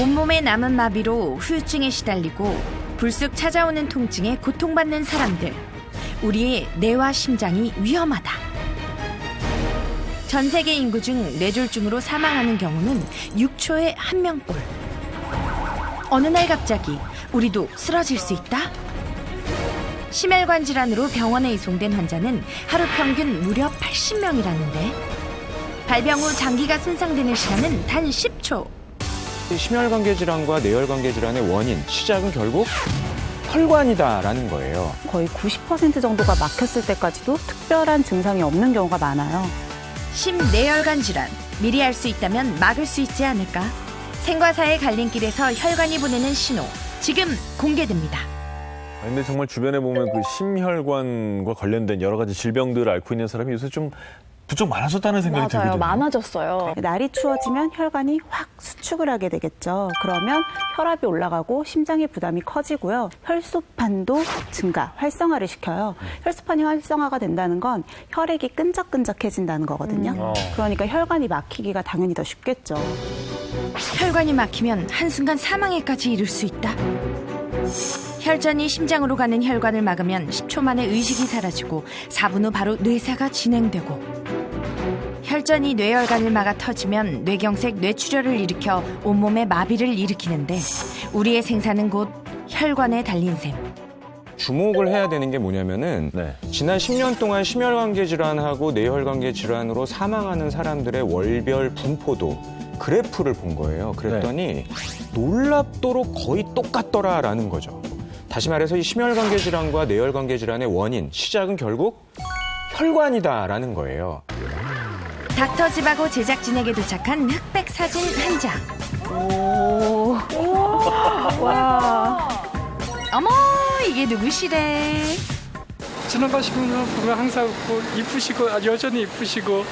온몸에 남은 마비로 후유증에 시달리고 불쑥 찾아오는 통증에 고통받는 사람들. 우리의 뇌와 심장이 위험하다. 전 세계 인구 중 뇌졸중으로 사망하는 경우는 6초에 1명꼴. 어느 날 갑자기 우리도 쓰러질 수 있다? 심혈관 질환으로 병원에 이송된 환자는 하루 평균 무려 80명이라는데 발병 후 장기가 손상되는 시간은 단 10초. 심혈관계 질환과 뇌혈관계 질환의 원인, 시작은 결국 혈관이다라는 거예요. 거의 90% 정도가 막혔을 때까지도 특별한 증상이 없는 경우가 많아요. 심뇌혈관 질환, 미리 알 수 있다면 막을 수 있지 않을까? 생과 사의 갈림길에서 혈관이 보내는 신호, 지금 공개됩니다. 근데 정말 주변에 보면 그 심혈관과 관련된 여러 가지 질병들을 앓고 있는 사람이 요새 좀 부쩍 많아졌다는 생각이 들거든요. 맞아요. 많아졌어요. 날이 추워지면 혈관이 확 수축을 하게 되겠죠. 그러면 혈압이 올라가고 심장의 부담이 커지고요. 혈소판도 증가, 활성화를 시켜요. 혈소판이 활성화가 된다는 건 혈액이 끈적끈적해진다는 거거든요. 그러니까 혈관이 막히기가 당연히 더 쉽겠죠. 혈관이 막히면 한순간 사망에까지 이를 수 있다. 혈전이 심장으로 가는 혈관을 막으면 10초 만에 의식이 사라지고 4분 후 바로 뇌사가 진행되고 혈전이 뇌혈관을 막아 터지면 뇌경색 뇌출혈을 일으켜 온몸에 마비를 일으키는데 우리의 생사는 곧 혈관에 달린 셈. 주목을 해야 되는 게 뭐냐면은 지난 10년 동안 심혈관계 질환하고 뇌혈관계 질환으로 사망하는 사람들의 월별 분포도 그래프를 본 거예요. 그랬더니 놀랍도록 거의 똑같더라라는 거죠. 다시 말해서 이 심혈관계 질환과 뇌혈관계 질환의 원인, 시작은 결국 혈관이다라는 거예요. 닥터집하고 제작진에게 도착한 흑백 사진 한 장. 와. 어머, 이게 누구시래? 지나가시면 보면 항상 웃고 이쁘시고 여전히 이쁘시고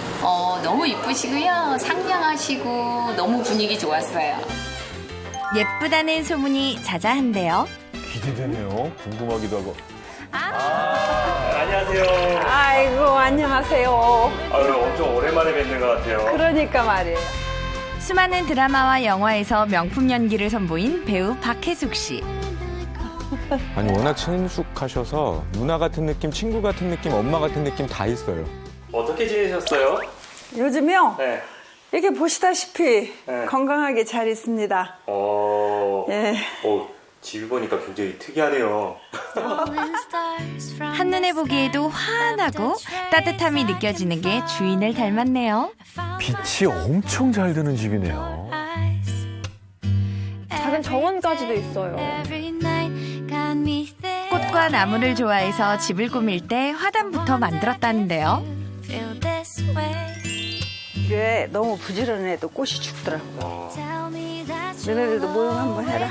너무 이쁘시고요. 상냥하시고 너무 분위기 좋았어요. 예쁘다는 소문이 자자한데요. 기대되네요. 궁금하기도 하고. 안녕하세요. 아이고, 안녕하세요. 아유, 엄청 오랜만에 뵙는 것 같아요. 그러니까 말이에요. 수많은 드라마와 영화에서 명품 연기를 선보인 배우 박혜숙 씨. 아니 워낙 친숙하셔서 누나 같은 느낌, 친구 같은 느낌, 엄마 같은 느낌 다 있어요. 어떻게 지내셨어요? 요즘요? 네. 이렇게 보시다시피 네. 건강하게 잘 있습니다. 예. 집이 보니까 굉장히 특이하네요. 한눈에 보기에도 환하고 따뜻함이 느껴지는 게 주인을 닮았네요. 빛이 엄청 잘 드는 집이네요. 작은 정원까지도 있어요. 꽃과 나무를 좋아해서 집을 꾸밀 때 화단부터 만들었다는데요. 이게 너무 부지런해도 꽃이 죽더라고. 너네들도 모형 한번 해라.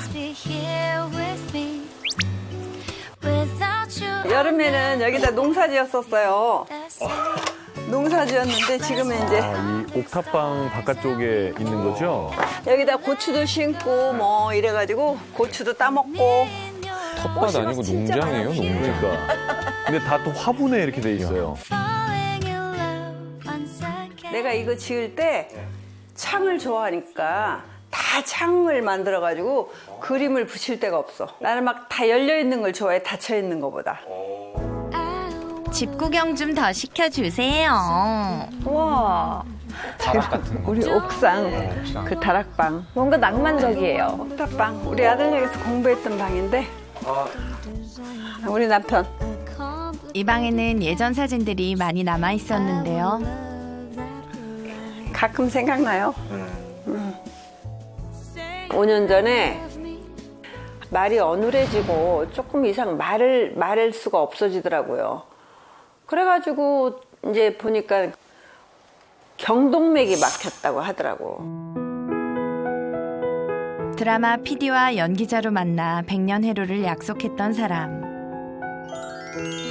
여름에는 여기다 농사 지었었어요. 농사 지었는데 지금은 이제 이 옥탑방 바깥쪽에 있는 거죠? 여기다 고추도 심고 뭐 이래가지고 고추도 따먹고. 텃밭 아니고 농장이에요, 농장. 그러니까. 근데 다 또 화분에 이렇게 돼 있어요. 내가 이거 지을 때 창을 좋아하니까 다 창을 만들어가지고 그림을 붙일 데가 없어. 나는 막 다 열려있는 걸 좋아해, 닫혀있는 것보다. 집 구경 좀 더 시켜주세요. 우와. 다락 같은 거. 우리 옥상, 그 다락방. 뭔가 낭만적이에요. 옥탑방. 우리 아들 여기서 공부했던 방인데. 우리 남편. 이 방에는 예전 사진들이 많이 남아 있었는데요. 가끔 생각나요. 5년 전에 말이 어눌해지고 조금 이상 말할 수가 없어지더라고요. 그래가지고 이제 보니까 경동맥이 막혔다고 하더라고. 드라마 PD와 연기자로 만나 백년해로를 약속했던 사람.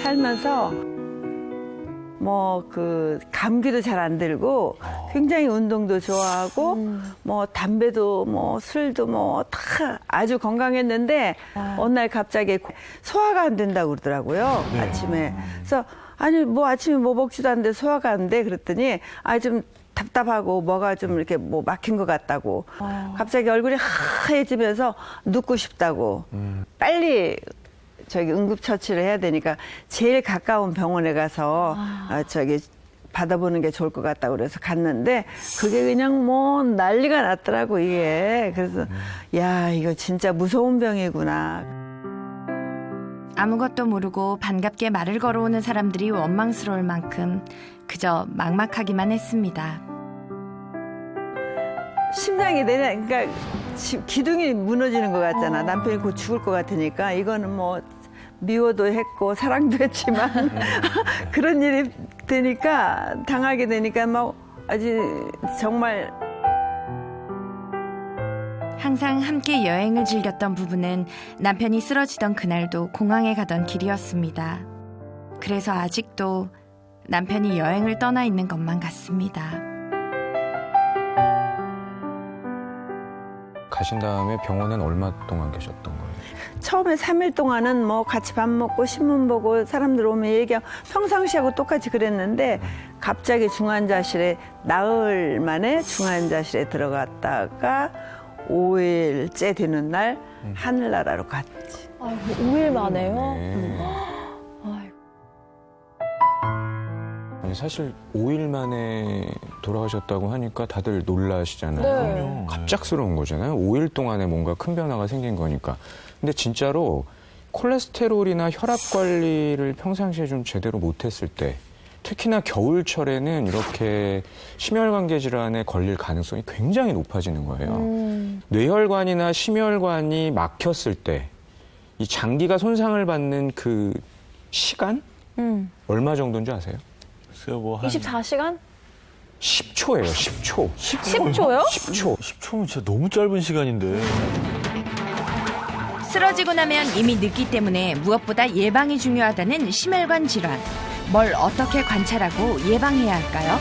살면서 뭐 그 감기도 잘 안 들고 굉장히 운동도 좋아하고 뭐 담배도 뭐 술도 뭐 다 아주 건강했는데 어느 날 갑자기 소화가 안 된다고 그러더라고요. 아침에. 그래서 아니 뭐 아침에 뭐 먹지도 않는데 소화가 안 돼 그랬더니 좀 답답하고 뭐가 좀 이렇게 뭐 막힌 것 같다고 갑자기 얼굴이 하얘지면서 눕고 싶다고 빨리 저기 응급처치를 해야 되니까 제일 가까운 병원에 가서 저기 받아보는 게 좋을 것 같다고 그래서 갔는데 그게 그냥 뭐 난리가 났더라고 이게. 그래서 야 이거 진짜 무서운 병이구나. 아무것도 모르고 반갑게 말을 걸어오는 사람들이 원망스러울 만큼 그저 막막하기만 했습니다. 심장이 그러니까 기둥이 무너지는 것 같잖아. 남편이 곧 죽을 것 같으니까 이거는 뭐 미워도 했고 사랑도 했지만 그런 일이 되니까 당하게 되니까 막 아주 정말. 항상 함께 여행을 즐겼던 부부는 남편이 쓰러지던 그날도 공항에 가던 길이었습니다. 그래서 아직도 남편이 여행을 떠나 있는 것만 같습니다. 가신 다음에 병원엔 얼마 동안 계셨던 거예요? 처음에 3일 동안은 뭐 같이 밥 먹고 신문 보고 사람들 오면 얘기하고 평상시하고 똑같이 그랬는데 갑자기 중환자실에 나흘 만에 중환자실에 들어갔다가 5일째 되는 날 하늘나라로 갔지. 아이고, 5일 만에요? 네. 아이고. 아니, 사실 5일 만에 돌아가셨다고 하니까 다들 놀라시잖아요. 네. 갑작스러운 거잖아요. 5일 동안에 뭔가 큰 변화가 생긴 거니까. 근데 진짜로 콜레스테롤이나 혈압 관리를 평상시에 좀 제대로 못했을 때, 특히나 겨울철에는 이렇게 심혈관계 질환에 걸릴 가능성이 굉장히 높아지는 거예요. 뇌혈관이나 심혈관이 막혔을 때 이 장기가 손상을 받는 그 시간? 얼마 정도인 줄 아세요? 글쎄요, 뭐 한 24시간? 10초예요, 10초. 10초요? 10초. 10초면 진짜 너무 짧은 시간인데. 쓰러지고 나면 이미 늦기 때문에 무엇보다 예방이 중요하다는 심혈관 질환. 뭘 어떻게 관찰하고 예방해야 할까요?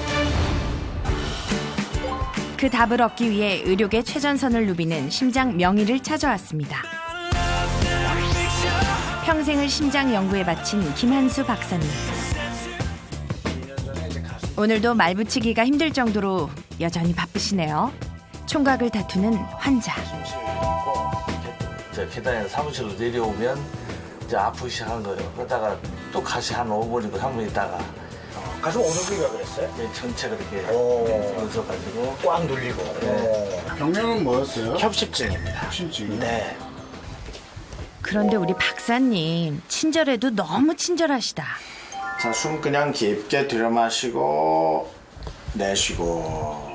그 답을 얻기 위해 의료계 최전선을 누비는 심장 명의를 찾아왔습니다. 평생을 심장 연구에 바친 김한수 박사님. 오늘도 말붙이기가 힘들 정도로 여전히 바쁘시네요. 총각을 다투는 환자. 계단에서 사무실로 내려오면 이제 아프기 시작한 거예요. 그러다가 또 가시 한 5분이고 3분 있다가 가슴 어느 부위가 그랬어요? 전체가 이렇게 눌러가지고 꽉 눌리고. 네. 병명은 뭐였어요? 협심증입니다. 협심증. 네. 그런데 우리 박사님 친절해도 너무 친절하시다. 자, 숨 그냥 깊게 들여마시고 내쉬고.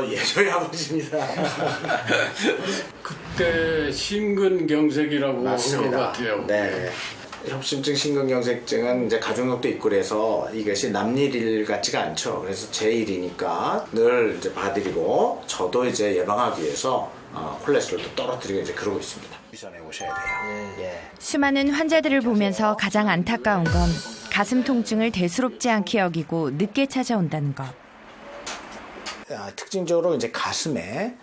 예, 저희 아버지입니다. 그때 심근경색이라고 한 것 맞습니다. 같아요. 네. 협심증, 심근경색증은 이제 가족력도 있고 그래서 이것이 남일 같지가 않죠. 그래서 제 일이니까 늘 이제 봐드리고 저도 이제 예방하기 위해서 콜레스테롤도 떨어뜨리고 이제 그러고 있습니다. 유선해 오셔야 돼요. 예. 수많은 환자들을 보면서 가장 안타까운 건 가슴 통증을 대수롭지 않게 여기고 늦게 찾아온다는 것. 특징적으로 이제 가슴에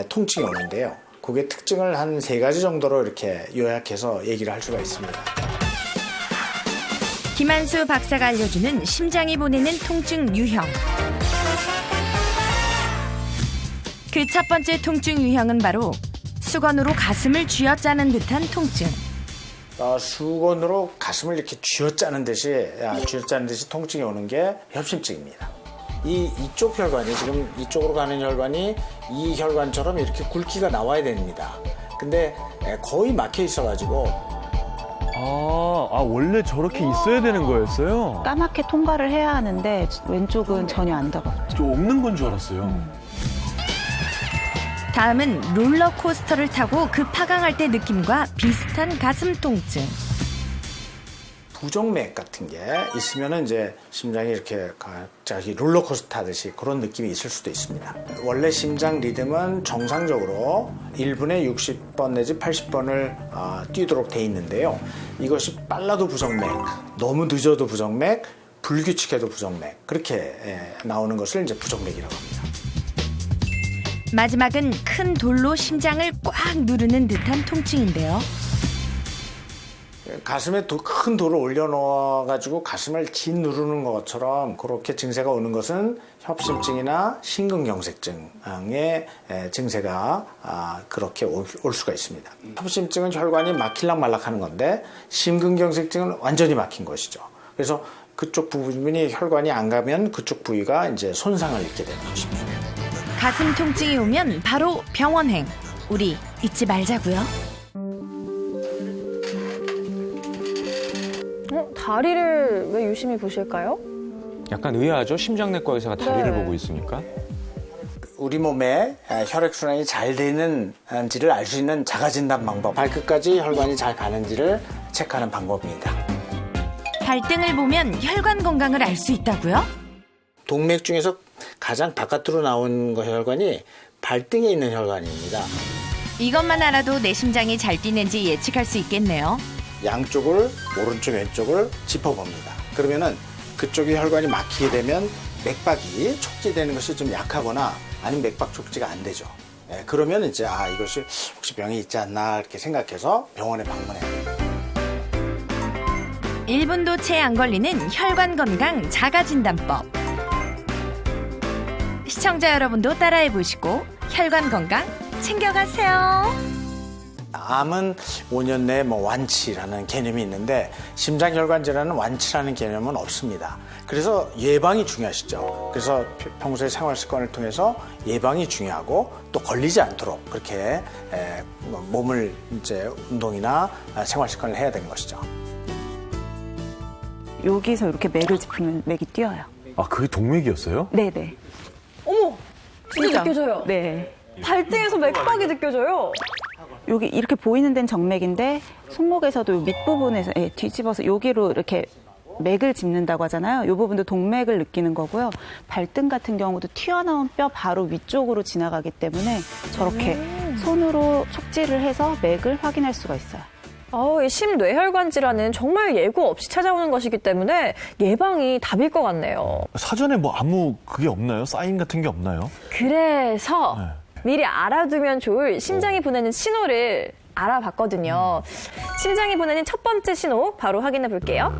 통증이 오는데요. 그게 특징을 한 3가지 정도로 이렇게 요약해서 얘기를 할 수가 있습니다. 김한수 박사가 알려주는 심장이 보내는 통증 유형. 그 첫 번째 통증 유형은 바로 수건으로 가슴을 쥐어짜는 듯한 통증. 수건으로 가슴을 이렇게 쥐어짜는 듯이 통증이 오는 게 협심증입니다. 이쪽 혈관이 지금 이쪽으로 가는 혈관이 이 혈관처럼 이렇게 굵기가 나와야 됩니다. 근데 거의 막혀 있어가지고. 원래 저렇게 있어야 되는 거였어요? 까맣게 통과를 해야 하는데 왼쪽은 전혀 안 닿아요. 좀 없는 건 줄 알았어요. 다음은 롤러코스터를 타고 급하강할 때 느낌과 비슷한 가슴 통증. 부정맥 같은 게 있으면은 이제 심장이 이렇게 갑자기 롤러코스터 타듯이 그런 느낌이 있을 수도 있습니다. 원래 심장 리듬은 정상적으로 1분에 60번 내지 80번을 뛰도록 돼 있는데요. 이것이 빨라도 부정맥, 너무 늦어도 부정맥, 불규칙해도 부정맥, 그렇게 나오는 것을 이제 부정맥이라고 합니다. 마지막은 큰 돌로 심장을 꽉 누르는 듯한 통증인데요. 가슴에 큰 돌을 올려놓아가지고 가슴을 짓누르는 것처럼 그렇게 증세가 오는 것은 협심증이나 심근경색증의 증세가 그렇게 올 수가 있습니다. 협심증은 혈관이 막힐락 말락하는 건데 심근경색증은 완전히 막힌 것이죠. 그래서 그쪽 부분이 혈관이 안 가면 그쪽 부위가 이제 손상을 입게 되는 것입니다. 가슴 통증이 오면 바로 병원행. 우리 잊지 말자고요. 다리를 왜 유심히 보실까요? 약간 의아하죠? 심장내과 의사가 다리를 네. 보고 있으니까. 우리 몸에 혈액순환이 잘 되는지를 알 수 있는 자가진단 방법. 발끝까지 혈관이 잘 가는지를 체크하는 방법입니다. 발등을 보면 혈관 건강을 알 수 있다고요? 동맥 중에서 가장 바깥으로 나온 혈관이 발등에 있는 혈관입니다. 이것만 알아도 내 심장이 잘 뛰는지 예측할 수 있겠네요. 양쪽을 오른쪽 왼쪽을 짚어봅니다. 그러면은 그쪽이 혈관이 막히게 되면 맥박이 촉지되는 것이 좀 약하거나 아니면 맥박 촉지가 안 되죠. 그러면 이제 이것이 혹시 병이 있지 않나 이렇게 생각해서 병원에 방문해야 됩니다. 1분도 채 안 걸리는 혈관 건강 자가진단법. 시청자 여러분도 따라해 보시고 혈관 건강 챙겨가세요. 암은 5년 내에 완치라는 개념이 있는데 심장혈관 질환은 완치라는 개념은 없습니다. 그래서 예방이 중요하시죠. 그래서 평소에 생활 습관을 통해서 예방이 중요하고 또 걸리지 않도록 그렇게 몸을 이제 운동이나 생활 습관을 해야 되는 것이죠. 여기서 이렇게 맥을 짚으면 맥이 뛰어요. 아, 그게 동맥이었어요? 네네. 어머, 진짜 느껴져요. 네. 발등에서 맥박이 느껴져요. 여기 이렇게 보이는 데는 정맥인데 손목에서도 밑부분에서 뒤집어서 여기로 이렇게 맥을 짚는다고 하잖아요. 이 부분도 동맥을 느끼는 거고요. 발등 같은 경우도 튀어나온 뼈 바로 위쪽으로 지나가기 때문에 저렇게 손으로 촉지를 해서 맥을 확인할 수가 있어요. 이 심뇌혈관 질환은 정말 예고 없이 찾아오는 것이기 때문에 예방이 답일 것 같네요. 사전에 아무 그게 없나요? 사인 같은 게 없나요? 그래서 미리 알아두면 좋을 심장이 보내는 신호를 알아봤거든요. 심장이 보내는 첫 번째 신호 바로 확인해 볼게요.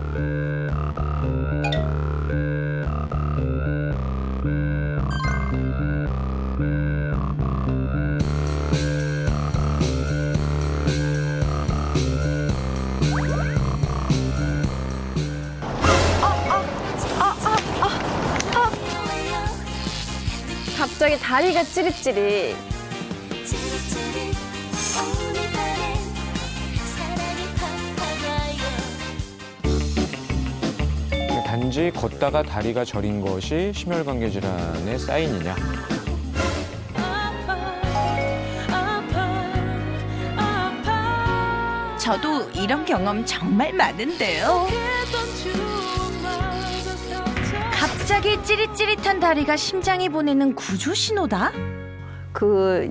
갑자기 다리가 찌릿찌릿. 단지 걷다가 다리가 저린 것이 심혈관계 질환의 사인이냐? 저도 이런 경험 정말 많은데요. 갑자기 찌릿찌릿한 다리가 심장이 보내는 구조 신호다?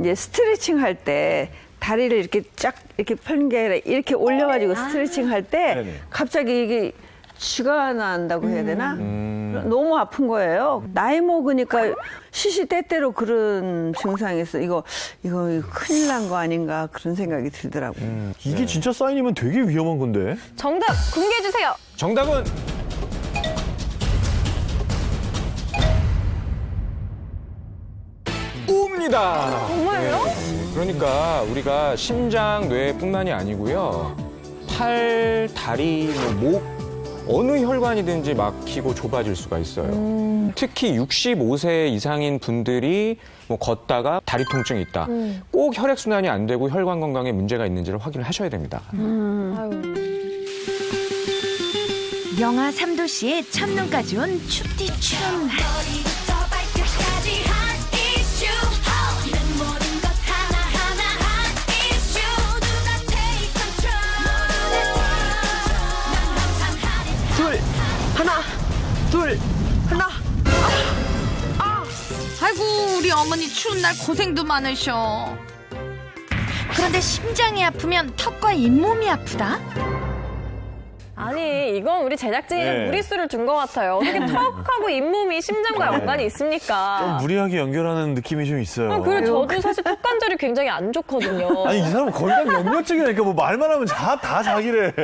이제 스트레칭 할 때 다리를 이렇게 쫙 이렇게 펴는 게 아니라 이렇게 올려가지고 스트레칭 할 때 갑자기 이게 쥐가 난다고 해야 되나? 너무 아픈 거예요. 나이 먹으니까 시시때때로 그런 증상이 있어. 이거 큰일 난 거 아닌가 그런 생각이 들더라고요. 이게 진짜 사인이면 되게 위험한 건데. 정답 공개해 주세요. 정답은 O입니다. 정말요? 그러니까 우리가 심장, 뇌뿐만이 아니고요. 팔, 다리, 목 어느 혈관이든지 막히고 좁아질 수가 있어요. 특히 65세 이상인 분들이 걷다가 다리 통증이 있다. 꼭 혈액순환이 안 되고 혈관 건강에 문제가 있는지를 확인을 하셔야 됩니다. 영하 3도씨에 첫눈까지 온 춥디춤. 둘, 하나. 아이고 우리 어머니 추운 날 고생도 많으셔. 그런데 심장이 아프면 턱과 잇몸이 아프다? 아니 이건 우리 제작진이 네. 무리수를 둔 것 같아요. 어떻게 턱하고 잇몸이 심장과 연관이 있습니까? 좀 무리하게 연결하는 느낌이 좀 있어요. 그리고 저도 사실 턱 관절이 굉장히 안 좋거든요. 아니 이 사람은 건강 염려증이니까 뭐 말만 하면 다 자기래.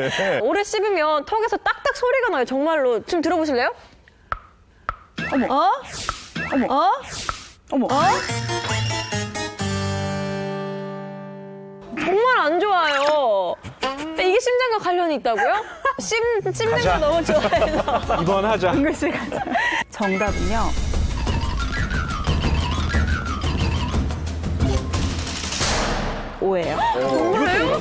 오래 씹으면 턱에서 딱딱 소리가 나요. 정말로. 좀 들어보실래요? 어머. 정말 안 좋아요. 이게 심장과 관련이 있다고요? 씹는 거 너무 좋아해서. 이번 하자. 정답은요. 오예요. 정말요?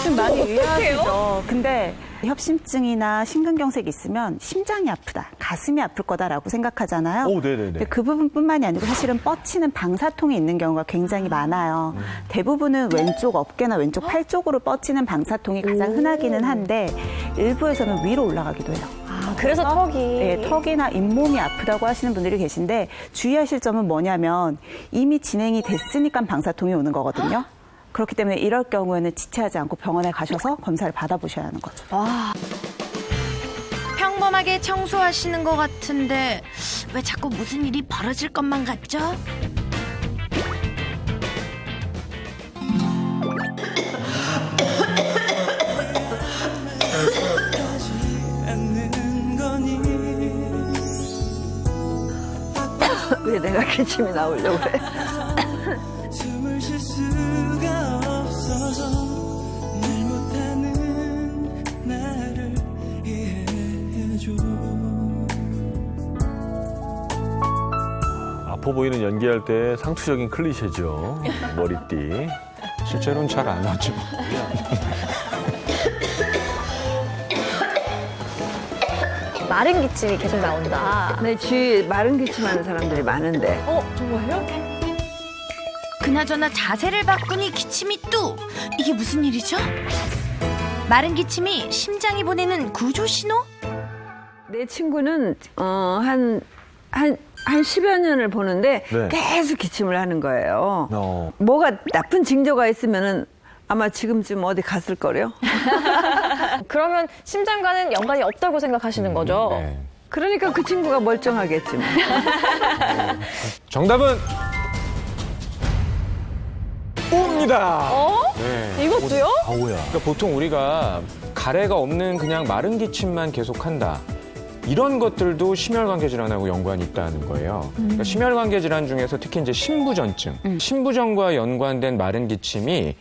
좀 많이 어떡해요? 유의하시죠. 근데 협심증이나 심근경색이 있으면 심장이 아프다, 가슴이 아플 거다라고 생각하잖아요. 오, 네네네. 근데 그 부분뿐만이 아니고 사실은 뻗치는 방사통이 있는 경우가 굉장히 많아요. 대부분은 왼쪽 어깨나 왼쪽 팔 쪽으로 뻗치는 방사통이 가장 흔하기는 한데 일부에서는 위로 올라가기도 해요. 그래서 턱이. 네, 턱이나 잇몸이 아프다고 하시는 분들이 계신데 주의하실 점은 뭐냐면 이미 진행이 됐으니까 방사통이 오는 거거든요. 그렇기 때문에 이럴 경우에는 지체하지 않고 병원에 가셔서 검사를 받아보셔야 하는 거죠. 평범하게 청소하시는 것 같은데 왜 자꾸 무슨 일이 벌어질 것만 같죠? 왜 내가 기침이 나오려고 그래? 숨을 쉴 수가 없어서 늘 못하는 나를 이해해줘. 아파 보이는 연기할 때 상투적인 클리셰죠. 머리띠. 실제로는 잘 안 하죠. 마른 기침이 계속 나온다. 내 주위에 마른 기침하는 사람들이 많은데. 정말요? 그나저나 자세를 바꾸니 기침이 뚝! 이게 무슨 일이죠? 마른 기침이 심장이 보내는 구조 신호? 내 친구는 한 10여 년을 보는데 네. 계속 기침을 하는 거예요. 뭐가 나쁜 징조가 있으면은 아마 지금쯤 어디 갔을 거래요. 그러면 심장과는 연관이 없다고 생각하시는 거죠? 네. 그러니까 그 친구가 멀쩡하겠지. 뭐. 정답은 O입니다. 네. 이것도요? 아우야. 그러니까 보통 우리가 가래가 없는 그냥 마른 기침만 계속한다. 이런 것들도 심혈관계 질환하고 연관이 있다는 거예요. 그러니까 심혈관계 질환 중에서 특히 이제 신부전증, 신부전과 연관된 마른 기침이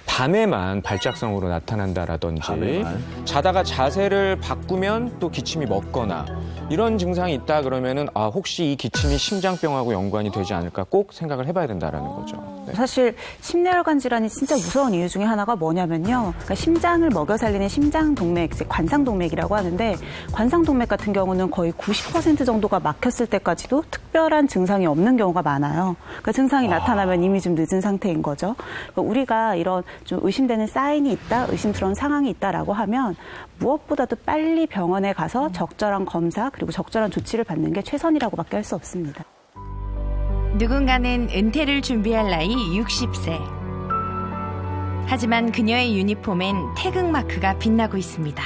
밤에만 발작성으로 나타난다라든지 밤에만? 자다가 자세를 바꾸면 또 기침이 멎거나 이런 증상이 있다 그러면은 혹시 이 기침이 심장병하고 연관이 되지 않을까 꼭 생각을 해봐야 된다라는 거죠. 네. 사실 심뇌혈관 질환이 진짜 무서운 이유 중에 하나가 뭐냐면요. 그러니까 심장을 먹여 살리는 심장동맥, 관상동맥이라고 하는데 관상동맥 같은 경우는 거의 90% 정도가 막혔을 때까지도 특별한 증상이 없는 경우가 많아요. 그러니까 증상이 나타나면 이미 좀 늦은 상태인 거죠. 그러니까 우리가 이런 좀 의심되는 사인이 있다, 의심스러운 상황이 있다라고 하면 무엇보다도 빨리 병원에 가서 적절한 검사 그리고 적절한 조치를 받는 게 최선이라고밖에 할 수 없습니다. 누군가는 은퇴를 준비할 나이 60세. 하지만 그녀의 유니폼엔 태극마크가 빛나고 있습니다.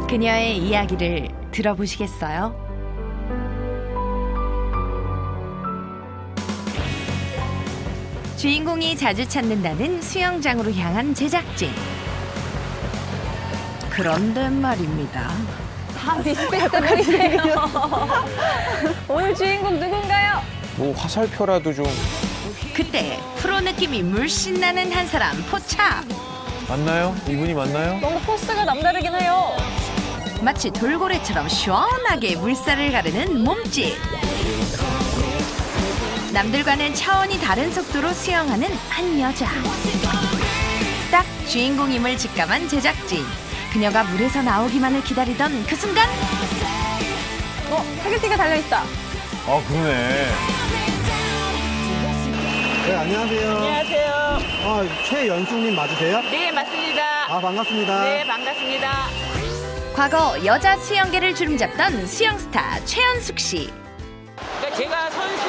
그녀의 이야기를 들어보시겠어요? 주인공이 자주 찾는다는 수영장으로 향한 제작진. 그런데 말입니다. 다 비슷했단 말이세요. 오늘 주인공 누군가요? 뭐 화살표라도 좀. 그때 프로 느낌이 물씬 나는 한 사람 포착. 맞나요? 이분이 맞나요? 너무 포스가 남다르긴 해요. 마치 돌고래처럼 시원하게 물살을 가르는 몸짓. 남들과는 차원이 다른 속도로 수영하는 한 여자. 딱 주인공임을 직감한 제작진. 그녀가 물에서 나오기만을 기다리던 그 순간 타겟티가 달려있다. 그러네. 네, 안녕하세요. 안녕하세요. 최연숙님 맞으세요? 네, 맞습니다. 반갑습니다. 네, 반갑습니다. 과거 여자 수영계를 주름잡던 수영스타 최연숙 씨. 그러니까 제가 선수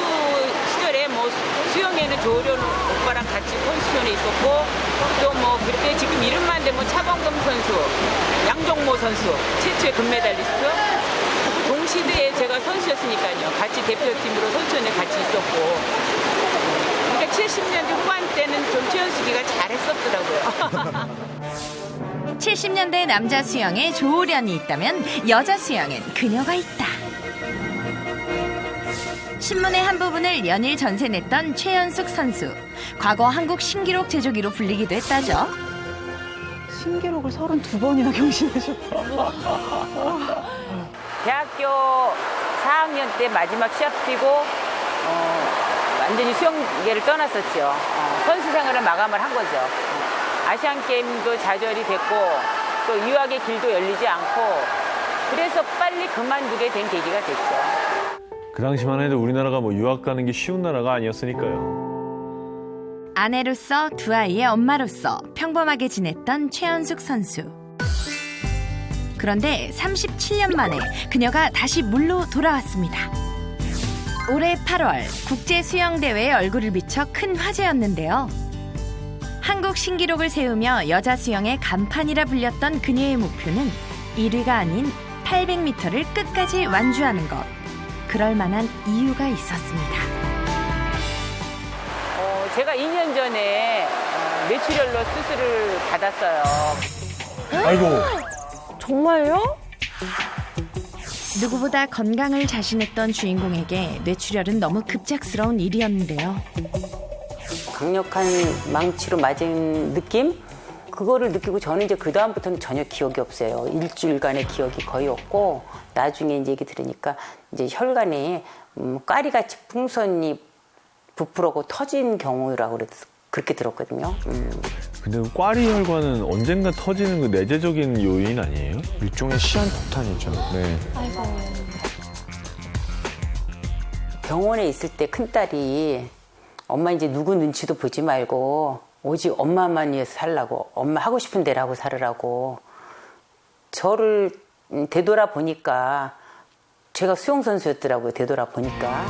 시절에 뭐 수영에는 조련 오빠랑 같이 콘디션에 있었고 또 뭐 그때 지금 이름만 대면 차범금 선수, 양정모 선수, 최초의 금메달리스트. 동시대에 제가 선수였으니까요. 같이 대표팀으로 선수연에 같이 있었고. 그러니까 70년대 후반 때는 좀 최연숙이가 잘했었더라고요. 70년대 남자 수영에 조련이 있다면 여자 수영엔 그녀가 있다. 신문의 한 부분을 연일 전세냈던 최연숙 선수. 과거 한국 신기록 제조기로 불리기도 했다죠. 신기록을 32번이나 경신하셨다. 대학교 4학년 때 마지막 시합 뛰고 완전히 수영계를 떠났었죠. 선수 생활을 마감을 한 거죠. 아시안게임도 좌절이 됐고 또 유학의 길도 열리지 않고 그래서 빨리 그만두게 된 계기가 됐죠. 그 당시만 해도 우리나라가 뭐 유학 가는 게 쉬운 나라가 아니었으니까요. 아내로서 두 아이의 엄마로서 평범하게 지냈던 최연숙 선수. 그런데 37년 만에 그녀가 다시 물로 돌아왔습니다. 올해 8월 국제수영대회에 얼굴을 비춰 큰 화제였는데요. 한국 신기록을 세우며 여자 수영의 간판이라 불렸던 그녀의 목표는 1위가 아닌 800m를 끝까지 완주하는 것. 그럴 만한 이유가 있었습니다. 제가 2년 전에 뇌출혈로 수술을 받았어요. 아이고. 정말요? 누구보다 건강을 자신했던 주인공에게 뇌출혈은 너무 급작스러운 일이었는데요. 강력한 망치로 맞은 느낌? 그거를 느끼고 저는 이제 그다음부터는 전혀 기억이 없어요. 일주일간의 기억이 거의 없고 나중에 이제 얘기 들으니까 이제 혈관에 까리같이 풍선이 부풀어고 터진 경우라고 그렇게 들었거든요. 근데 꽈리 혈관은 언젠가 터지는 그 내재적인 요인 아니에요? 일종의 시한폭탄이죠. 네. 병원에 있을 때 큰딸이 엄마 이제 누구 눈치도 보지 말고 오직 엄마만 위해서 살라고, 엄마 하고 싶은 대로 하고 살으라고. 저를 되돌아보니까 제가 수영선수였더라고요. 되돌아보니까.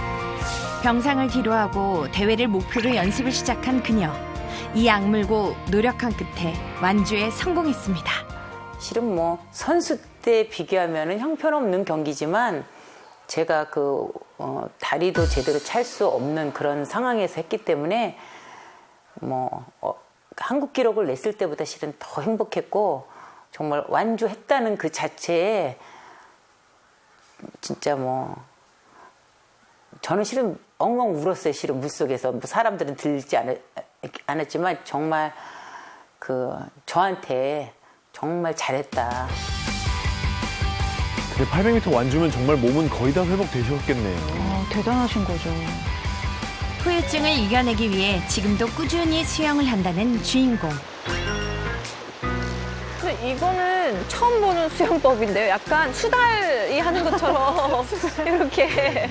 병상을 뒤로하고 대회를 목표로 연습을 시작한 그녀. 이 악물고 노력한 끝에 완주에 성공했습니다. 실은 뭐 선수 때 비교하면 형편없는 경기지만 제가 다리도 제대로 찰 수 없는 그런 상황에서 했기 때문에 한국 기록을 냈을 때보다 실은 더 행복했고 정말 완주했다는 그 자체에 진짜 저는 실은 엉엉 울었어요. 실은 물속에서 사람들은 들지 않았지만 정말 저한테 정말 잘했다. 근데 800m 완주면 정말 몸은 거의 다 회복되셨겠네요. 대단하신 거죠. 후유증을 이겨내기 위해 지금도 꾸준히 수영을 한다는 주인공. 근데 이거는 처음 보는 수영법인데요. 약간 수달이 하는 것처럼 이렇게.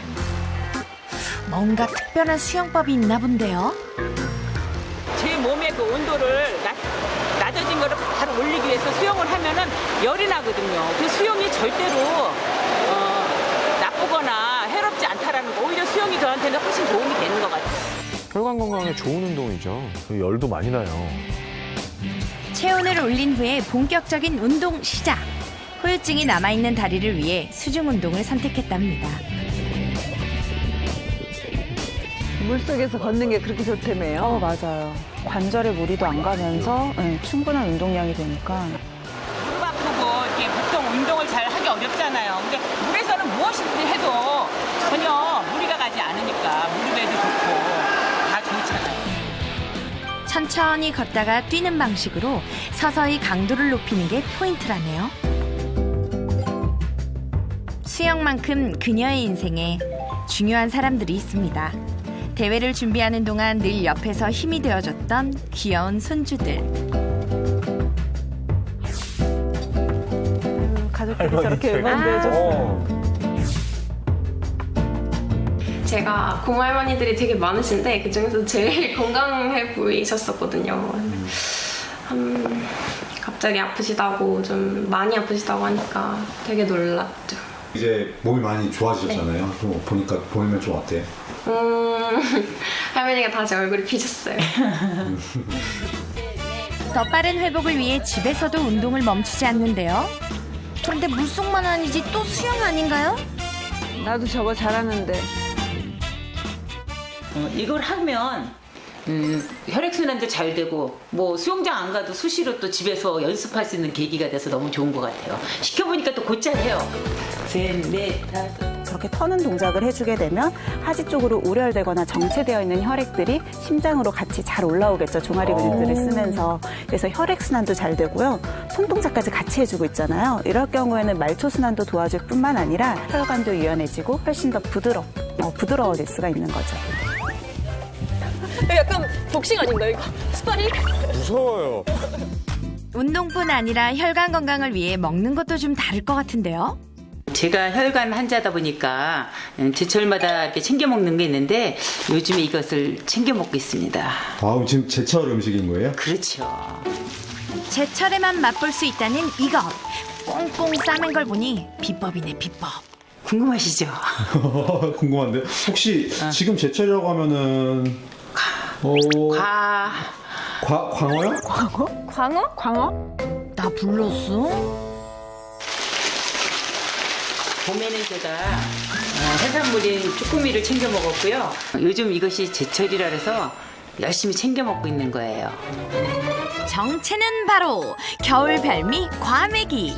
뭔가 특별한 수영법이 있나 본데요. 제 몸의 그 온도를 낮아진 거를 바로 올리기 위해서 수영을 하면은 열이 나거든요. 그 수영이 절대로 나쁘거나 해롭지 않다라는 거. 오히려 수영이 저한테는 훨씬 도움이 되는 것 같아요. 혈관 건강에 좋은 운동이죠. 열도 많이 나요. 체온을 올린 후에 본격적인 운동 시작. 후유증이 남아있는 다리를 위해 수중 운동을 선택했답니다. 물속에서 걷는 게 그렇게 좋다며요? 맞아요. 관절에 무리도 안 가면서 충분한 운동량이 되니까. 무릎 아프고 이렇게 보통 운동을 잘 하기 어렵잖아요. 근데 물에서는 무엇이든 해도 전혀 무리가 가지 않으니까 무릎에도 좋고 다 좋잖아요. 천천히 걷다가 뛰는 방식으로 서서히 강도를 높이는 게 포인트라네요. 수영만큼 그녀의 인생에 중요한 사람들이 있습니다. 대회를 준비하는 동안 늘 옆에서 힘이 되어줬던 귀여운 손주들. 가족들이 저렇게 응원해줬어요. 제가 고모할머니들이 되게 많으신데 그중에서 제일 건강해 보이셨었거든요. 갑자기 아프시다고 좀 많이 아프시다고 하니까 되게 놀랐죠. 이제 몸이 많이 좋아지셨잖아요. 네. 그럼 보이면 좀 어때요? 할머니가 다시 얼굴이 피셨어요. 더 빠른 회복을 위해 집에서도 운동을 멈추지 않는데요. 그런데 물속만 아니지 또 수영 아닌가요? 나도 저거 잘하는데. 이걸 하면 혈액순환도 잘 되고 뭐 수영장 안 가도 수시로 또 집에서 연습할 수 있는 계기가 돼서 너무 좋은 것 같아요. 시켜보니까 또 곧잘 해요. 셋, 넷, 다섯. 저렇게 터는 동작을 해주게 되면 하지 쪽으로 우열되거나 정체되어 있는 혈액들이 심장으로 같이 잘 올라오겠죠. 종아리 근육들을 쓰면서. 그래서 혈액순환도 잘 되고요. 손동작까지 같이 해주고 있잖아요. 이럴 경우에는 말초순환도 도와줄 뿐만 아니라 혈관도 유연해지고 훨씬 더 부드러워질 수가 있는 거죠. 약간 복싱 아닌가요, 이거? 스파링? 무서워요. 운동뿐 아니라 혈관 건강을 위해 먹는 것도 좀 다를 것 같은데요. 제가 혈관 환자다 보니까 제철마다 이렇게 챙겨 먹는 게 있는데 요즘에 이것을 챙겨 먹고 있습니다. 아, 지금 제철 음식인 거예요? 그렇죠. 제철에만 맛볼 수 있다는 이것. 꽁꽁 싸맨 걸 보니 비법이네, 비법. 궁금하시죠? 궁금한데 혹시 지금 제철이라고 하면은 광어요? 광어? 광어? 나 불렀어? 봄에는 제가 해산물인 쭈꾸미를 챙겨 먹었고요. 요즘 이것이 제철이라 해서 열심히 챙겨 먹고 있는 거예요. 정체는 바로 겨울 별미 과메기.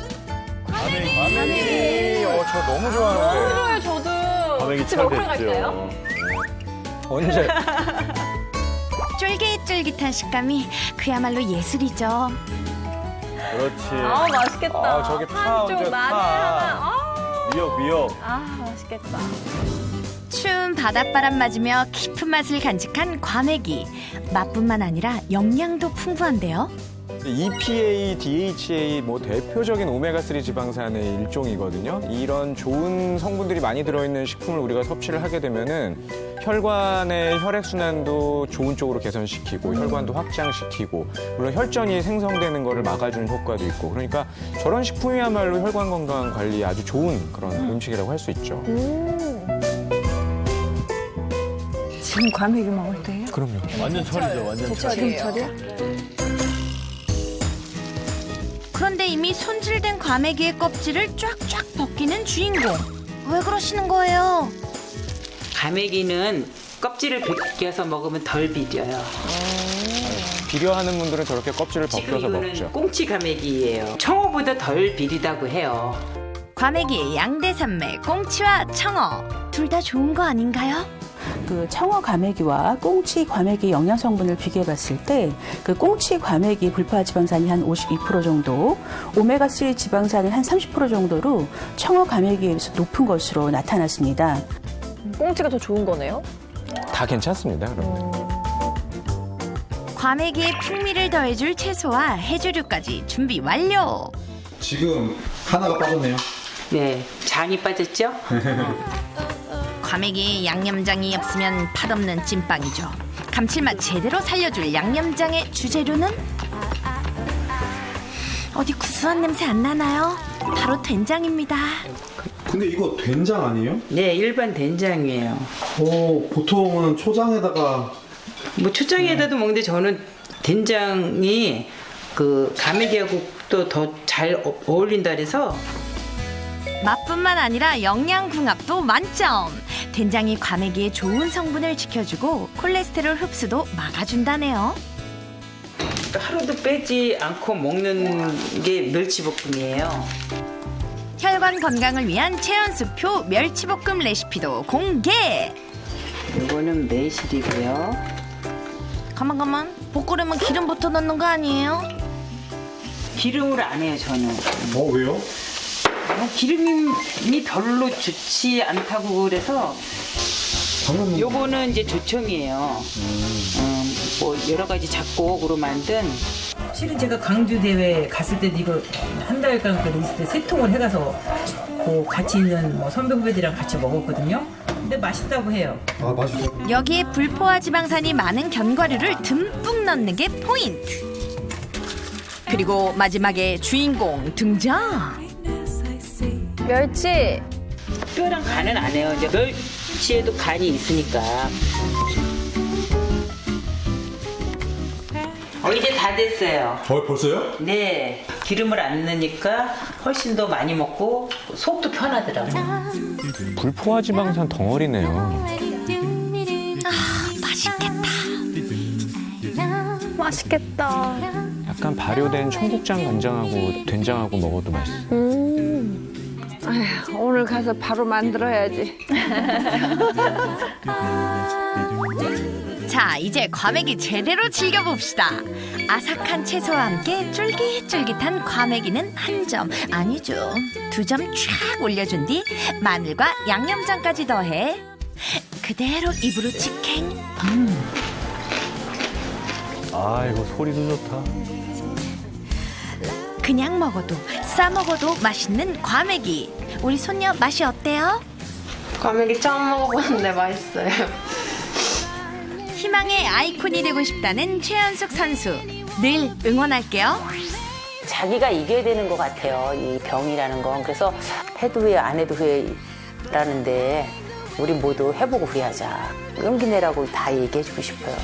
과메기. 저 너무 좋아하는데. 싫어요, 저도. 과메기 같이 잘 먹으러 됐죠. 갈까요? 언제? 쫄깃쫄깃한 식감이 그야말로 예술이죠. 그렇지. 아, 맛있겠다. 아, 저기 파 한쪽 얹어, 마늘 파. 하나. 미역. 아, 맛있겠다. 추운 바닷바람 맞으며 깊은 맛을 간직한 과메기. 맛뿐만 아니라 영양도 풍부한데요. EPA, DHA 뭐 대표적인 오메가3 지방산의 일종이거든요. 이런 좋은 성분들이 많이 들어있는 식품을 우리가 섭취를 하게 되면은 혈관의 혈액순환도 좋은 쪽으로 개선시키고 혈관도 확장시키고 물론 혈전이 생성되는 거를 막아주는 효과도 있고 그러니까 저런 식품이야말로 혈관 건강 관리에 아주 좋은 그런 음식이라고 할 수 있죠. 지금 과메기 먹을 때예요? 그럼요. 완전 철이죠, 완전 철. 지금 철이야? 그런데 이미 손질된 과메기의 껍질을 쫙쫙 벗기는 주인공. 왜 그러시는 거예요? 과메기는 껍질을 벗겨서 먹으면 덜 비려요. 비려하는 분들은 저렇게 껍질을 지금 벗겨서 이거는 먹죠. 꽁치 과메기예요. 청어보다 덜 비리다고 해요. 과메기, 양대산맥, 꽁치와 청어. 둘 다 좋은 거 아닌가요? 그 청어 과메기와 꽁치 과메기 영양 성분을 비교해 봤을 때 그 꽁치 과메기 불포화 지방산이 한 52% 정도, 오메가3 지방산이 한 30% 정도로 청어 과메기에 비해서 높은 것으로 나타났습니다. 꽁치가 더 좋은 거네요? 다 괜찮습니다. 그러면. 과메기의 풍미를 더해줄 채소와 해조류까지 준비 완료. 지금 하나가 빠졌네요. 네, 장이 빠졌죠? 과메기에 양념장이 없으면 팥없는 찐빵이죠. 감칠맛 제대로 살려줄 양념장의 주재료는? 어디 구수한 냄새 안 나나요? 바로 된장입니다. 근데 이거 된장 아니에요? 네, 일반 된장이에요. 보통은 초장에다가 뭐 초장에다도 먹는데 저는 된장이 그 과메기하고 또 더 잘 어울린다 그래서 맛뿐만 아니라 영양궁합도 만점. 된장이 과메기의 좋은 성분을 지켜주고 콜레스테롤 흡수도 막아준다네요. 하루도 빼지 않고 먹는 게 멸치볶음이에요. 혈관 건강을 위한 최연수표 멸치볶음 레시피도 공개. 이거는 매실이고요. 가만. 볶으려면 기름부터 넣는 거 아니에요? 기름을 안 해요, 저는. 왜요? 기름이 별로 좋지 않다고 그래서 요거는 이제 조청이에요. 뭐 여러 가지 작곡으로 만든. 실은 제가 광주 대회 갔을 때도 이거 한 달간 그 리스트 3통을 해가서 그 같이 있는 뭐 선배 후배들이랑 같이 먹었거든요. 근데 맛있다고 해요. 아, 맛있어요. 여기에 불포화 지방산이 많은 견과류를 듬뿍 넣는 게 포인트. 그리고 마지막에 주인공 등장. 멸치. 뼈랑 간은 안 해요. 이제 멸치에도 간이 있으니까. 이제 다 됐어요. 벌써요? 네. 기름을 안 넣으니까 훨씬 더 많이 먹고 속도 편하더라고요. 불포화지방산 덩어리네요. 맛있겠다. 약간 발효된 청국장 간장하고 된장하고 먹어도 맛있어. 아휴, 오늘 가서 바로 만들어야지. 자, 이제 과메기 제대로 즐겨봅시다. 아삭한 채소와 함께 쫄깃쫄깃한 과메기는 한 점, 아니죠, 2점 쫙 올려준 뒤 마늘과 양념장까지 더해 그대로 입으로 직행. 아, 이거 소리도 좋다. 그냥 먹어도 싸 먹어도 맛있는 과메기. 우리 손녀 맛이 어때요? 과메기 처음 먹어보는데 맛있어요. 희망의 아이콘이 되고 싶다는 최연숙 선수. 늘 응원할게요. 자기가 이겨야 되는 것 같아요. 이 병이라는 건. 그래서 해도 후회 안 해도 후회라는데 우리 모두 해보고 후회하자. 용기 내라고 다 얘기해주고 싶어요.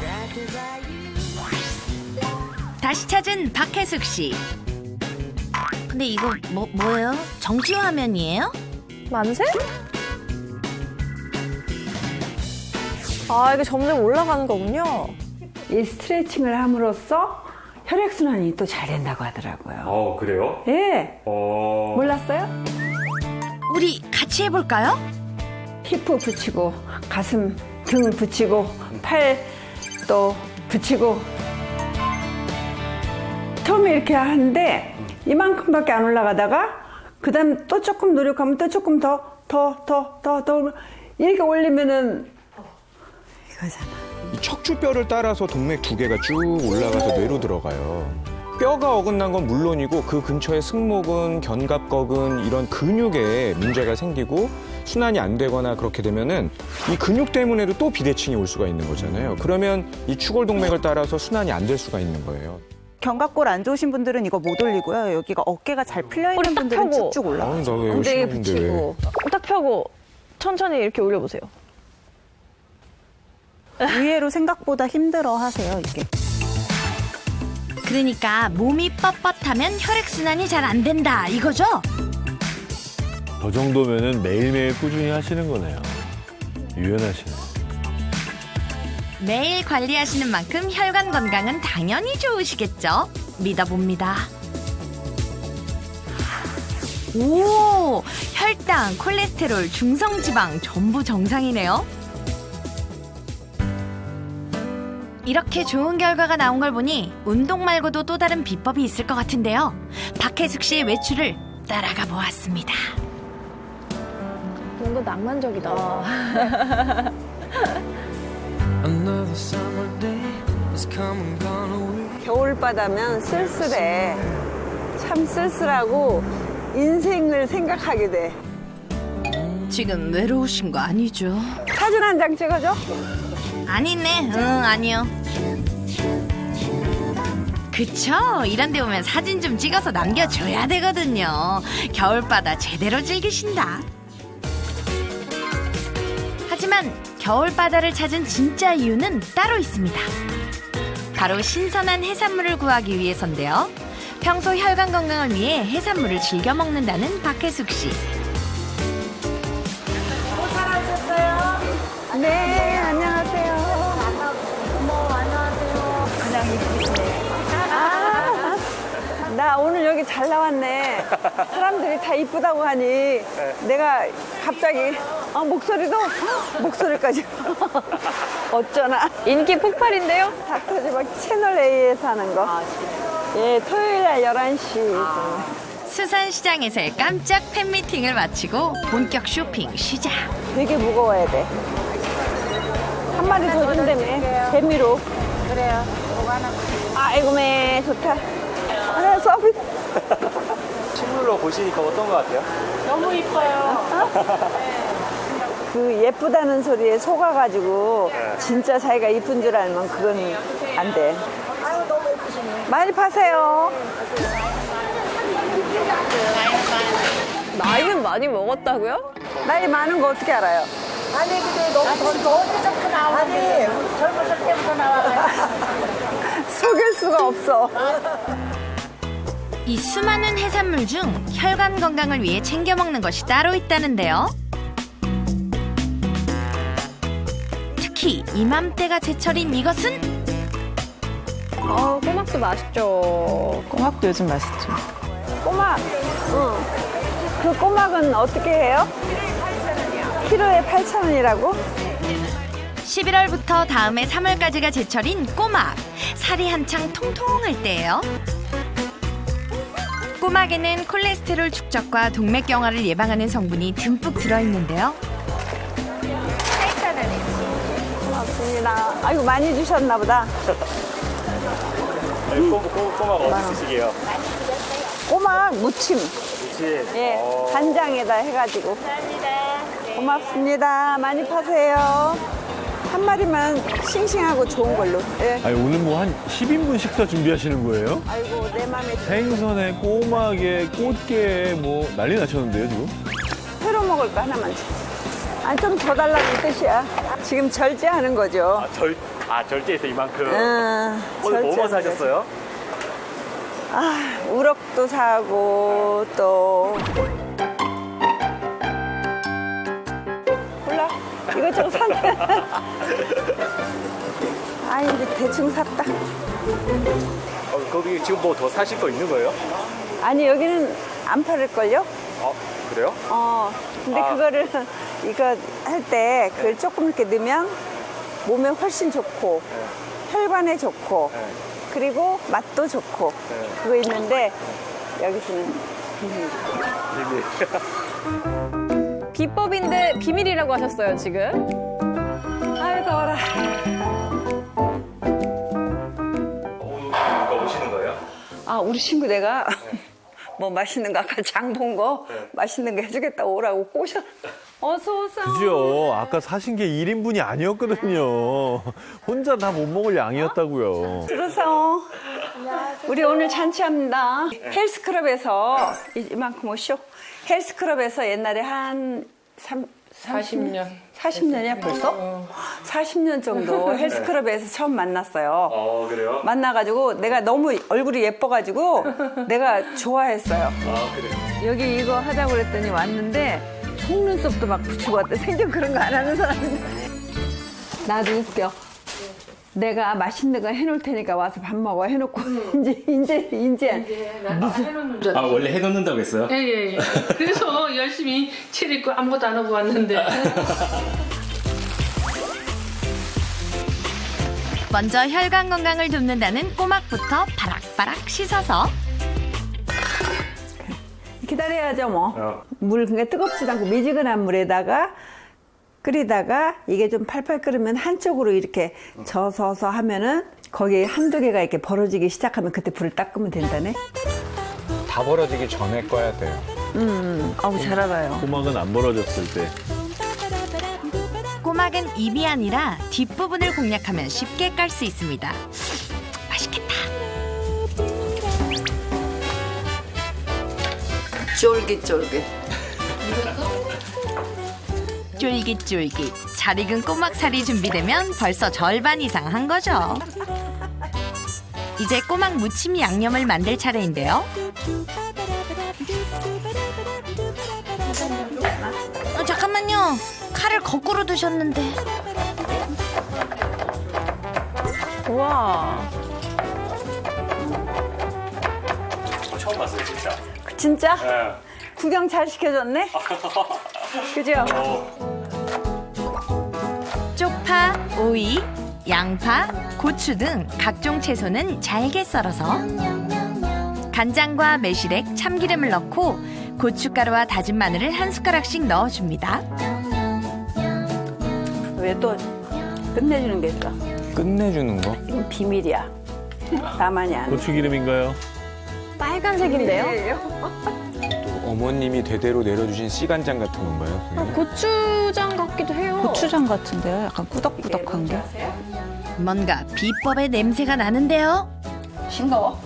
다시 찾은 박혜숙 씨. 근데 이거 뭐예요? 정지 화면이에요? 만세? 아, 이게 점점 올라가는 거군요. 이 스트레칭을 함으로써 혈액순환이 또 잘 된다고 하더라고요. 그래요? 예. 몰랐어요? 우리 같이 해볼까요? 히프 붙이고, 가슴, 등 붙이고, 팔 또 붙이고. 처음에 이렇게 하는데 이만큼밖에 안 올라가다가 그 다음 또 조금 노력하면 또 조금 더 이렇게 올리면은 이거잖아. 이 척추뼈를 따라서 동맥 2개가 쭉 올라가서 뇌로 들어가요. 뼈가 어긋난 건 물론이고 그 근처에 승모근, 견갑거근 이런 근육에 문제가 생기고 순환이 안 되거나 그렇게 되면은 이 근육 때문에도 또 비대칭이 올 수가 있는 거잖아요. 그러면 이 추골동맥을 따라서 순환이 안 될 수가 있는 거예요. 견갑골 안 좋으신 분들은 이거 못 올리고요. 여기가 어깨가 잘 풀려 있는 분들은 쭉쭉 올라가요. 나왜 열심히 엉덩이 하는데 왜. 붙이고 딱 펴고 천천히 이렇게 올려보세요. 의외로 생각보다 힘들어 하세요, 이게. 그러니까 몸이 뻣뻣하면 혈액순환이 잘 안 된다 이거죠? 저 정도면은 매일매일 꾸준히 하시는 거네요. 유연하시네. 매일 관리하시는 만큼 혈관 건강은 당연히 좋으시겠죠? 믿어봅니다. 오, 혈당, 콜레스테롤, 중성지방 전부 정상이네요. 이렇게 좋은 결과가 나온 걸 보니 운동 말고도 또 다른 비법이 있을 것 같은데요. 박혜숙 씨의 외출을 따라가 보았습니다. 뭔가 낭만적이다. 겨울바다면 쓸쓸해. 참 쓸쓸하고 인생을 생각하게 돼. 지금 외로우신 거 아니죠? 사진 한 장 찍어줘? 아니네. 아니요. 그쵸? 이런 데 오면 사진 좀 찍어서 남겨줘야 되거든요. 겨울바다 제대로 즐기신다. 하지만 겨울바다를 찾은 진짜 이유는 따로 있습니다. 바로 신선한 해산물을 구하기 위해서인데요. 평소 혈관 건강을 위해 해산물을 즐겨 먹는다는 박혜숙 씨. 네, 안녕하세요. 나 오늘 여기 잘 나왔네. 사람들이 다 이쁘다고 하니 내가 갑자기 목소리까지 어쩌나. 인기 폭발인데요? 닥터지박 채널 A에서 하는 거. 예, 토요일 날 11시. 수산시장에서의 깜짝 팬미팅을 마치고 본격 쇼핑 시작. 되게 무거워야 돼. 한 마리 더 준다며. 재미로. 그래요. 뭐가 하나. 아이고, 매 좋다. 하나 서비스. 실물로 보시니까 어떤 것 같아요? 너무 이뻐요. 그 예쁘다는 소리에 속아가지고 진짜 자기가 이쁜 줄 알면 그건 안 돼. 아유, 너무 예쁘시네. 많이 파세요. 나이는 많이 먹었다고요? 나이 많은 거 어떻게 알아요? 아니, 근데 너무 언제부터 나오는데 젊었을 때부터 나와가지고. 속일 수가 없어. 이 수많은 해산물 중 혈관 건강을 위해 챙겨 먹는 것이 따로 있다는데요. 특히 이맘때가 제철인 이것은 꼬막도 맛있죠. 꼬막도 요즘 맛있죠. 꼬막, 그 꼬막은 어떻게 해요? 키로에 8,000원이라고? 11월부터 다음해 3월까지가 제철인 꼬막. 살이 한창 통통할 때예요. 꼬막에는 콜레스테롤 축적과 동맥경화를 예방하는 성분이 듬뿍 들어있는데요. 고맙습니다. 아이고, 많이 주셨나 보다. 꼬막 어디 쓰시게요? 꼬막 무침. 무침. 예, 간장에다 해가지고. 고맙습니다. 많이 파세요. 한 마리만 싱싱하고 좋은 걸로. 예. 아니, 오늘 뭐 한 10인분 식사 준비하시는 거예요? 아이고, 내 맘에. 생선에 꼬막에 꽃게에 뭐 난리 나셨는데요, 지금? 회로 먹을 거 하나만 줘. 아니, 좀 더 달라는 뜻이야. 지금 절제하는 거죠. 절제해서 이만큼. 오늘 뭐 사셨어요? 우럭도 사고, 또. 몰라. 이것저것 샀네. 이제 대충 샀다. 거기 지금 뭐 더 사실 거 있는 거예요? 아니, 여기는 안 팔을걸요? 그래요? 근데 그거를, 이거 할 때 그걸 조금 이렇게 넣으면 몸에 훨씬 좋고, 혈관에 좋고, 그리고 맛도 좋고, 그거 있는데, 여기서는 비밀. 비법인데 비밀이라고 하셨어요, 지금. 아유, 더워라. 누가 오시는 거예요? 우리 친구 내가 뭐 맛있는 거 아까 장 본 거 맛있는 거 해주겠다고 오라고 꼬셔. 어서 오세요. 그죠? 아까 사신 게 1인분이 아니었거든요. 혼자 다 못 먹을 양이었다고요. 들어서. 우리 오늘 잔치합니다. 헬스클럽에서 이만큼 오쇼. 헬스클럽에서 옛날에 한 40년. 40년이야 벌써? 40년 정도 헬스클럽에서 처음 만났어요. 그래요? 만나가지고 내가 너무 얼굴이 예뻐가지고 내가 좋아했어요. 그래요? 여기 이거 하자고 그랬더니 왔는데 속눈썹도 막 붙이고 왔대. 생전 그런 거 안 하는 사람인데. 나도 웃겨. 내가 맛있는 거 해놓을 테니까 와서 밥 먹어 해놓고 이제 해놓는 줄 알았어요. 원래 해놓는다고 했어요? 예. 그래서 열심히 칠 입고 아무것도 안 하고 왔는데. 먼저 혈관 건강을 돕는다는 꼬막부터 바락바락 씻어서 기다려야죠 뭐. 물 그러니까 뜨겁지도 않고 미지근한 물에다가 끓이다가 이게 좀 팔팔 끓으면 한쪽으로 이렇게 져서서 하면은 거기에 한두 개가 이렇게 벌어지기 시작하면 그때 불을 딱 끄면 된다네. 다 벌어지기 전에 꺼야 돼요. 잘 알아요. 꼬막은 안 벌어졌을 때. 꼬막은 입이 아니라 뒷부분을 공략하면 쉽게 깔 수 있습니다. 맛있겠다. 쫄깃쫄깃. 쫄깃쫄깃. 잘 익은 꼬막살이 준비되면 벌써 절반 이상 한 거죠. 이제 꼬막 무침 양념을 만들 차례인데요. 잠깐만요. 칼을 거꾸로 두셨는데. 우와. 처음 봤어요, 진짜. 진짜? 네. 구경 잘 시켜줬네? 그죠? 쪽파, 오이, 양파, 고추 등 각종 채소는 잘게 썰어서 간장과 매실액, 참기름을 넣고 고춧가루와 다진 마늘을 한 숟가락씩 넣어줍니다. 왜 또 끝내주는 게 있어? 끝내주는 거? 이건 비밀이야. 나만이 아는. 고추기름인가요? 빨간색인데요? 또 어머님이 대대로 내려주신 씨간장 같은 건가요? 고추장 같기도 해요. 고추장 같은데요? 약간 꾸덕꾸덕한 게. 뭔가 비법의 냄새가 나는데요. 싱거워?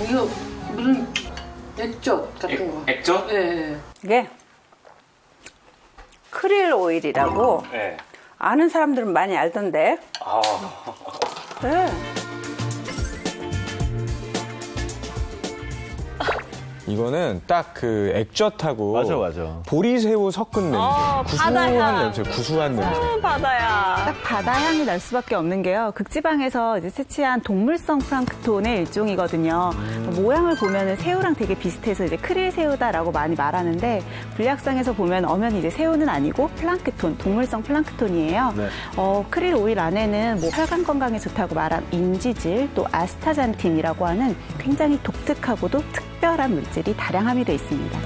이거 무슨 액젓 같은 거. 액젓? 네. 이게 크릴 오일이라고 네. 아는 사람들은 많이 알던데. 아. 네. 이거는 딱 그 액젓하고 맞아. 보리새우 섞은 냄새. 구수한 냄새, 구수한 냄새. 바다야. 딱 바다 향이 날 수밖에 없는 게요. 극지방에서 이제 채취한 동물성 플랑크톤의 일종이거든요. 모양을 보면은 새우랑 되게 비슷해서 이제 크릴 새우다라고 많이 말하는데 불약상에서 보면 엄연히 이제 새우는 아니고 플랑크톤, 동물성 플랑크톤이에요. 네. 크릴 오일 안에는 뭐 혈관 건강에 좋다고 말한 인지질, 또 아스타잔틴이라고 하는 굉장히 독특하고도 특별한 물질이 다량 함유되어 있습니다.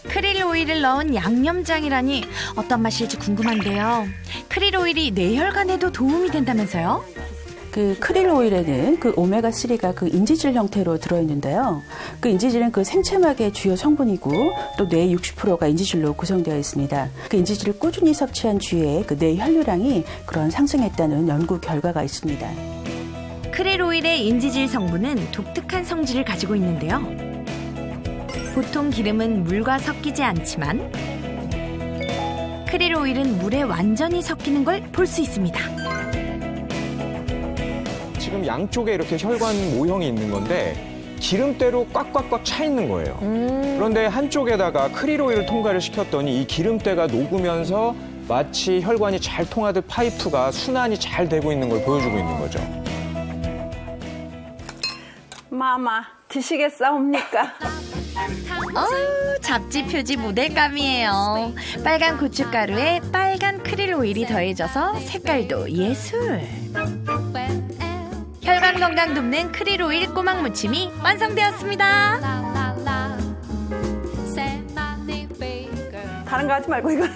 크릴 오일을 넣은 양념장이라니 어떤 맛일지 궁금한데요. 크릴 오일이 뇌혈관에도 도움이 된다면서요? 그 크릴 오일에는 그 오메가3가 그 인지질 형태로 들어있는데요. 그 인지질은 그 생체막의 주요 성분이고 또 뇌의 60%가 인지질로 구성되어 있습니다. 그 인지질을 꾸준히 섭취한 주에 그 뇌 혈류량이 그런 상승했다는 연구 결과가 있습니다. 크릴 오일의 인지질 성분은 독특한 성질을 가지고 있는데요. 보통 기름은 물과 섞이지 않지만 크릴 오일은 물에 완전히 섞이는 걸 볼 수 있습니다. 지금 양쪽에 이렇게 혈관 모형이 있는 건데 기름때로 꽉꽉꽉 차 있는 거예요. 그런데 한쪽에다가 크릴 오일을 통과를 시켰더니 이 기름때가 녹으면서 마치 혈관이 잘 통하듯 파이프가 순환이 잘 되고 있는 걸 보여주고 있는 거죠. 마마 드시겠사옵니까? 잡지 표지 모델감이에요. 빨간 고춧가루에 빨간 크릴 오일이 더해져서 색깔도 예술. 혈관 건강 돕는 크릴 오일 꼬막 무침이 완성되었습니다. 다른 거 하지 말고 이거.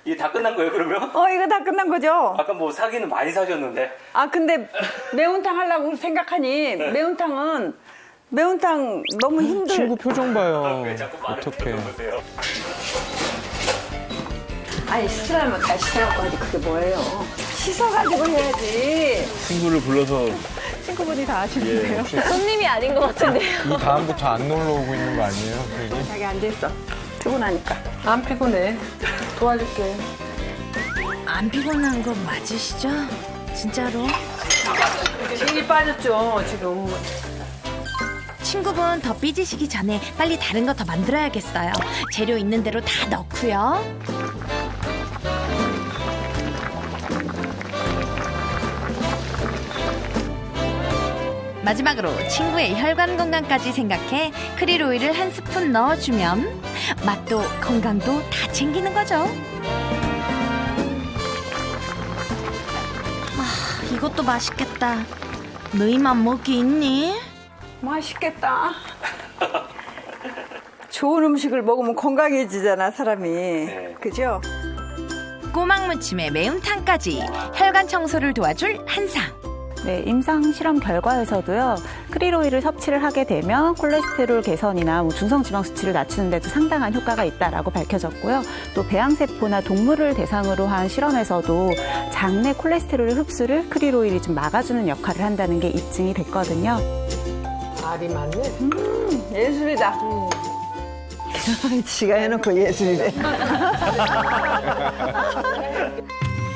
이게 다 끝난 거예요, 그러면? 이거 다 끝난 거죠? 아까 뭐 사기는 많이 사셨는데. 근데 매운탕 하려고 생각하니 매운탕 너무 힘들. 친구 표정 봐요. 어떡해. 아니 씻으라면 다 씻어갖고 하지 그게 뭐예요? 씻어가지고 해야지. 친구를 불러서 친구분이 다 하시는데요. 손님이 아닌 것 같은데요. 이 다음부터 안 놀러 오고 있는 거 아니에요? 되게? 자기 앉아있어. 피곤하니까. 안 피곤해. 도와줄게. 안 피곤한 거 맞으시죠? 진짜로? 힘이 빠졌죠 지금. 친구분 더 삐지시기 전에 빨리 다른 거 더 만들어야겠어요. 재료 있는 대로 다 넣고요. 마지막으로 친구의 혈관 건강까지 생각해 크릴 오일을 한 스푼 넣어주면 맛도 건강도 다 챙기는 거죠. 이것도 맛있겠다. 너희만 먹기 있니? 맛있겠다. 좋은 음식을 먹으면 건강해지잖아 사람이. 그죠? 꼬막 무침에 매운탕까지 혈관 청소를 도와줄 한상. 네, 임상 실험 결과에서도요, 크릴 오일을 섭취를 하게 되면 콜레스테롤 개선이나 중성지방 수치를 낮추는 데도 상당한 효과가 있다라고 밝혀졌고요. 또 배양세포나 동물을 대상으로 한 실험에서도 장내 콜레스테롤의 흡수를 크릴 오일이 좀 막아주는 역할을 한다는 게 입증이 됐거든요. 알이 많네. 예술이다. 지가 해놓고 예술이래.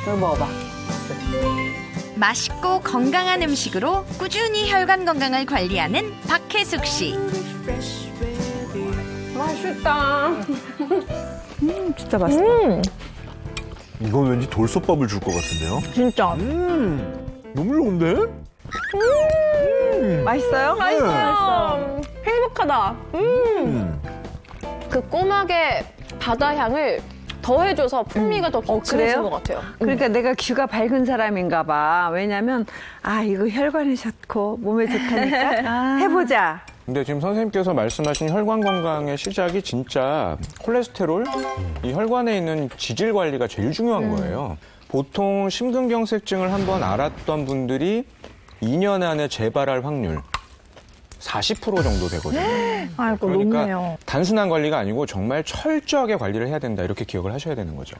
이거 먹어봐. 맛있고 건강한 음식으로 꾸준히 혈관 건강을 관리하는 박혜숙 씨. 맛있다. 진짜 맛있다. 이건 왠지 돌솥밥을 줄 것 같은데요? 진짜. 너무 좋은데? 맛있어요? 맛있어요. 행복하다. 그 꼬막의 바다 향을 더해줘서 풍미가 더 깊어지는 것 같아요. 그러니까 내가 귀가 밝은 사람인가 봐. 왜냐면 이거 혈관에 좋고 몸에 좋다니까 해보자. 근데 지금 선생님께서 말씀하신 혈관 건강의 시작이 진짜 콜레스테롤, 이 혈관에 있는 지질 관리가 제일 중요한 거예요. 보통 심근경색증을 한번 앓았던 분들이 2년 안에 재발할 확률 40% 정도 되거든요. 아이고, 그러니까 높네요. 단순한 관리가 아니고 정말 철저하게 관리를 해야 된다, 이렇게 기억을 하셔야 되는 거죠.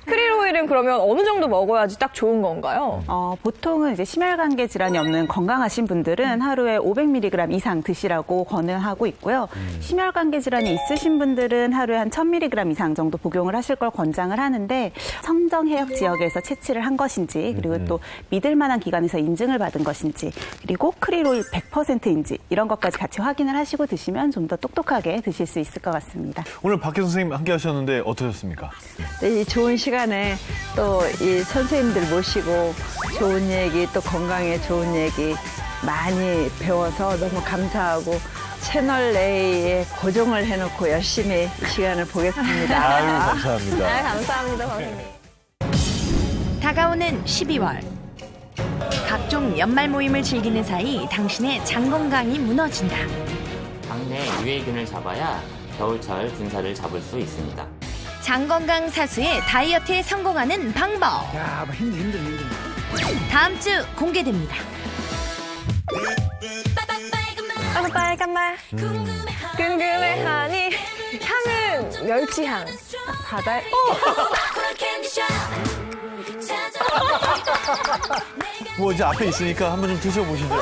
크릴 크릴오일은 그러면 어느 정도 먹어야지 딱 좋은 건가요? 보통은 이제 심혈관계 질환이 없는 건강하신 분들은 하루에 500mg 이상 드시라고 권유하고 있고요. 심혈관계 질환이 있으신 분들은 하루에 한 1000mg 이상 정도 복용을 하실 걸 권장을 하는데 성정해역 지역에서 채취를 한 것인지 그리고 또 믿을 만한 기관에서 인증을 받은 것인지 그리고 크릴오일 100%인지 이런 것까지 같이 확인을 하시고 드시면 좀 더 똑똑하게 드실 수 있을 것 같습니다. 오늘 박혜 선생님 함께 하셨는데 어떠셨습니까? 네, 이 좋은 시간에 또 이 선생님들 모시고 좋은 얘기 또 건강에 좋은 얘기 많이 배워서 너무 감사하고 채널 A에 고정을 해놓고 열심히 이 시간을 보겠습니다. 아유, 감사합니다. 네, 감사합니다, 선생님. 다가오는 12월. 각종 연말 모임을 즐기는 사이 당신의 장 건강이 무너진다. 당내 유해균을 잡아야 겨울철 분사를 잡을 수 있습니다. 장 건강 사수의 다이어트에 성공하는 방법. 야, 힘들어. 다음 주 공개됩니다. 빨간 말 궁금해하니 향은 멸치향 바다에 뭐 이제 앞에 있으니까 한번 좀 드셔보시죠.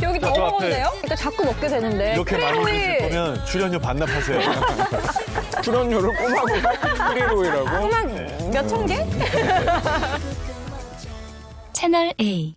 여기 더 저 먹어도 앞에 돼요? 일단 자꾸 먹게 되는데 이렇게 많이 드실 거면 출연료 반납하세요. 출연료를 꼬마고 크릴오일하고 꼬막 몇천 개? 채널 A